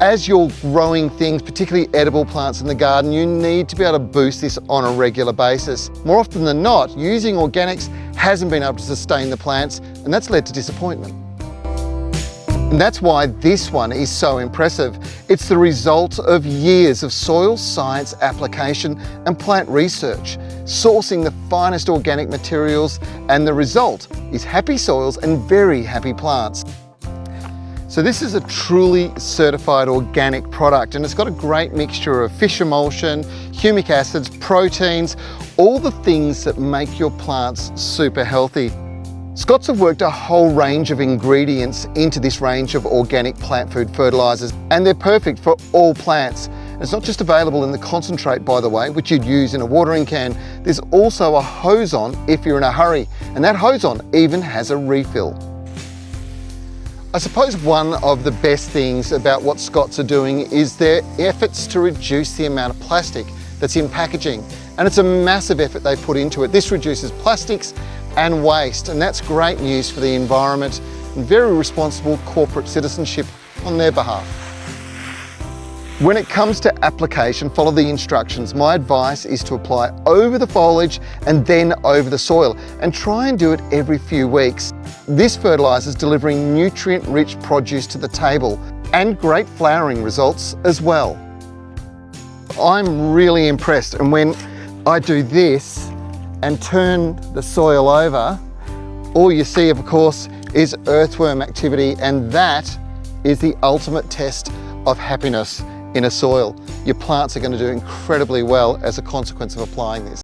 As you're growing things, particularly edible plants in the garden, you need to be able to boost this on a regular basis. More often than not, using organics hasn't been able to sustain the plants, and that's led to disappointment. And that's why this one is so impressive. It's the result of years of soil science application and plant research, sourcing the finest organic materials, and the result is happy soils and very happy plants. So this is a truly certified organic product, and it's got a great mixture of fish emulsion, humic acids, proteins, all the things that make your plants super healthy. Scott's have worked a whole range of ingredients into this range of organic plant food fertilizers, and they're perfect for all plants. And it's not just available in the concentrate, by the way, which you'd use in a watering can. There's also a hose-on if you're in a hurry, and that hose-on even has a refill. I suppose one of the best things about what Scott's are doing is their efforts to reduce the amount of plastic that's in packaging. And it's a massive effort they put into it. This reduces plastics and waste, and that's great news for the environment and very responsible corporate citizenship on their behalf. When it comes to application, follow the instructions. My advice is to apply over the foliage and then over the soil, and try and do it every few weeks. This fertilizer is delivering nutrient-rich produce to the table and great flowering results as well. I'm really impressed, and when I do this and turn the soil over, all you see, of course, is earthworm activity, and that is the ultimate test of happiness in a soil. Your plants are going to do incredibly well as a consequence of applying this.